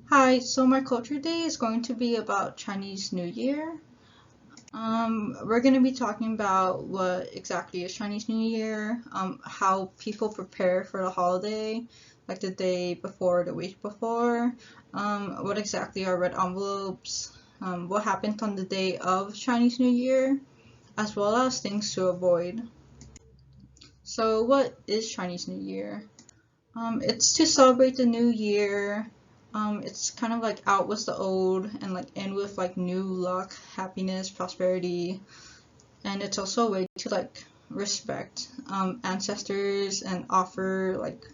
Hi, so my culture day is going to be about Chinese New Year. We're going to be talking about what exactly is Chinese New Year, how people prepare for the holiday, like the day before, the week before, what exactly are red envelopes, what happened on the day of Chinese New Year, as well as things to avoid. So, what is Chinese New Year? It's to celebrate the new year. It's kind of like out with the old and like in with like new luck, happiness, prosperity, and it's also a way to like respect ancestors and offer like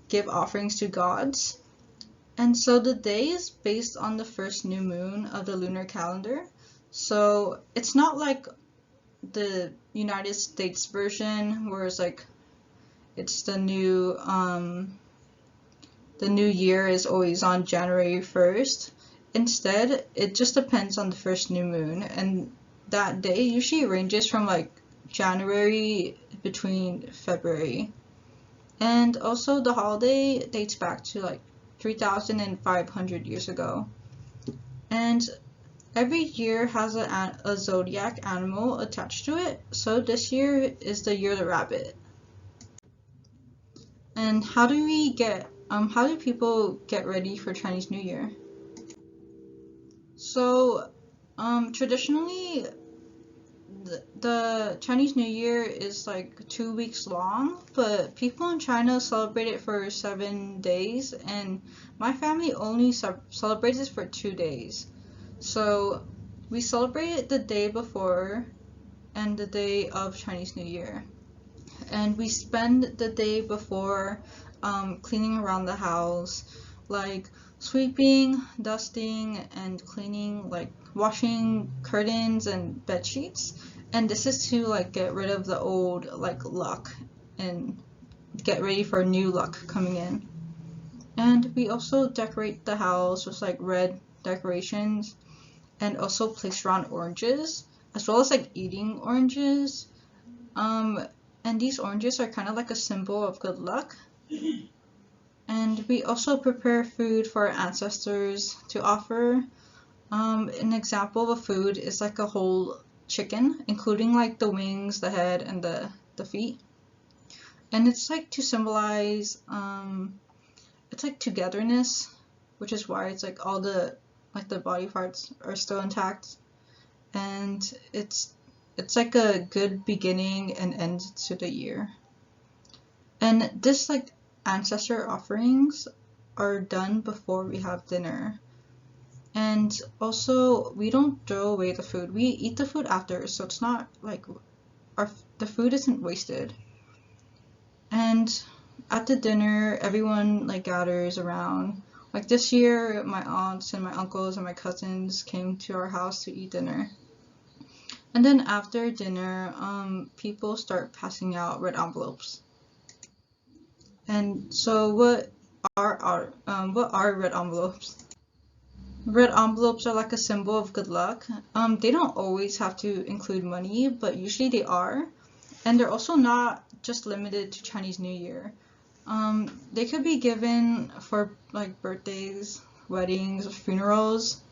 give offerings to gods. And so the day is based on the first new moon of the lunar calendar. So it's not like the United States version where it's like it's the new year is always on January 1st. Instead, it just depends on the first new moon, and that day usually ranges from like January between February. And also, the holiday dates back to like 3,500 years ago. And every year has a zodiac animal attached to it. So this year is the year of the rabbit. And how do people get ready for Chinese New Year? So, traditionally, the Chinese New Year is like 2 weeks long, but people in China celebrate it for 7 days, and my family only celebrates it for 2 days. So, we celebrate it the day before and the day of Chinese New Year, and we spend the day before cleaning around the house, like sweeping, dusting, and cleaning, like washing curtains and bed sheets. And this is to like get rid of the old like luck and get ready for new luck coming in. And we also decorate the house with like red decorations and also place around oranges as well as like eating oranges. Um, and these oranges are kind of like a symbol of good luck. And we also prepare food for our ancestors to offer. An example of a food is like a whole chicken, including like the wings, the head, and the feet. And it's like to symbolize, it's like togetherness, which is why it's like all the body parts are still intact. And it's like a good beginning and end to the year. And this like ancestor offerings are done before we have dinner. And also, we don't throw away the food. We eat the food after, so it's not like our the food isn't wasted. And at the dinner, everyone like gathers around. Like this year, my aunts and my uncles and my cousins came to our house to eat dinner. And then after dinner, people start passing out red envelopes. And so, what are red envelopes? Red envelopes are like a symbol of good luck. They don't always have to include money, but usually they are. And they're also not just limited to Chinese New Year. They could be given for like birthdays, weddings, funerals,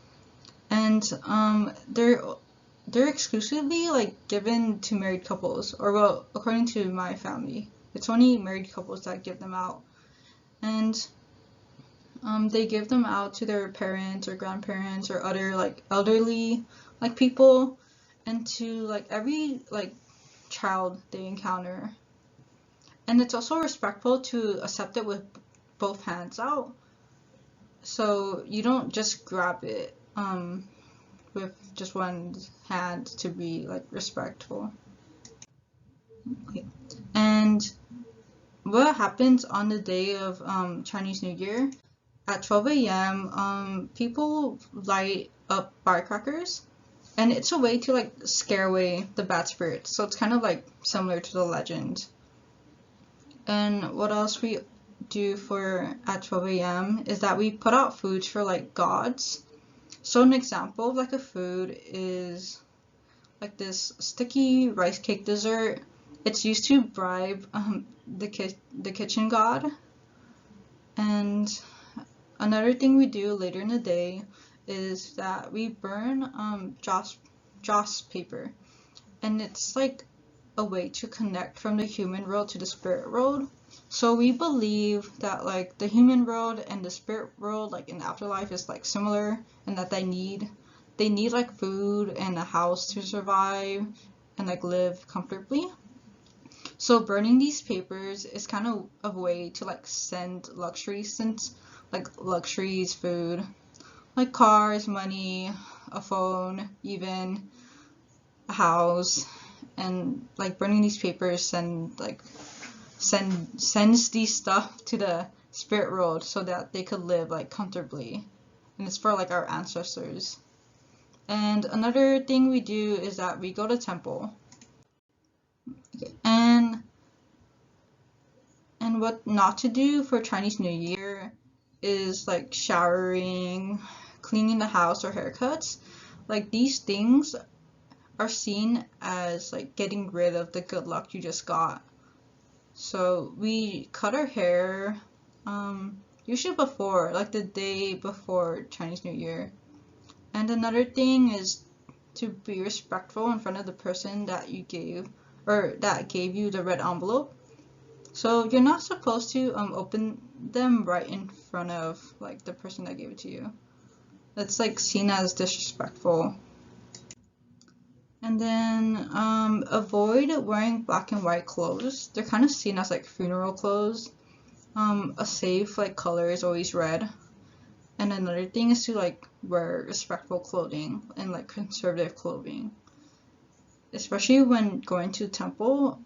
and they're exclusively like given to married couples, or well, according to my family, it's only married couples that give them out. And they give them out to their parents or grandparents or other like elderly like people, and to like every like child they encounter. And it's also respectful to accept it with both hands out, so you don't just grab it with just one hand to be like respectful. Okay. And what happens on the day of Chinese New Year? At 12 a.m., people light up firecrackers, and it's a way to like scare away the bad spirits. So it's kind of like similar to the legend. And what else we do for at 12 a.m. is that we put out foods for like gods. So an example of like a food is like this sticky rice cake dessert. It's used to bribe the kitchen god. And another thing we do later in the day is that we burn joss paper, and it's like a way to connect from the human world to the spirit world. So we believe that like the human world and the spirit world, like in the afterlife, is like similar, and that they need like food and a house to survive and like live comfortably. So burning these papers is kind of a way to like send luxuries, since like luxuries, food, like cars, money, a phone, even a house, and like burning these papers sends these stuff to the spirit world so that they could live like comfortably, and it's for like our ancestors. And another thing we do is that we go to temple. Okay. And what not to do for Chinese New Year is like showering, cleaning the house, or haircuts. Like these things are seen as like getting rid of the good luck you just got. So we cut our hair usually before, like the day before Chinese New Year. And another thing is to be respectful in front of the person that you gave, or that gave you the red envelope. So you're not supposed to open them right in front of like the person that gave it to you. That's like seen as disrespectful. And then avoid wearing black and white clothes. They're kind of seen as like funeral clothes. A safe like color is always red. And another thing is to like wear respectful clothing and like conservative clothing. Especially when going to temple,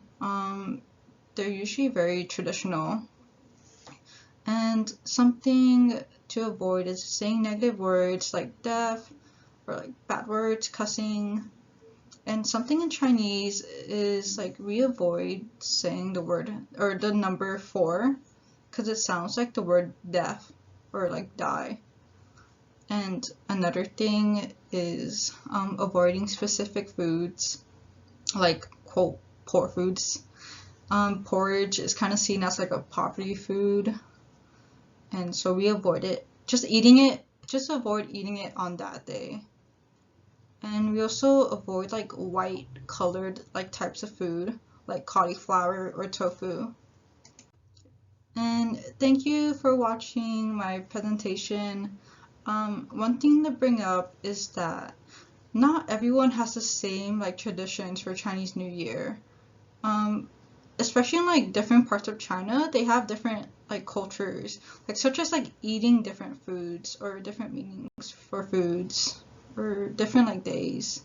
they're usually very traditional. And something to avoid is saying negative words like death, or like bad words, cussing. And something in Chinese is like we avoid saying the word or the number 4, because it sounds like the word death or like die. And another thing is avoiding specific foods, like quote poor foods. Porridge is kind of seen as like a poverty food, and so we avoid it. Just avoid eating it on that day. And we also avoid like white colored like types of food, like cauliflower or tofu. And thank you for watching my presentation. One thing to bring up is that not everyone has the same like traditions for Chinese New Year. Especially in like different parts of China, they have different like cultures, like such as like eating different foods or different meanings for foods or different like days.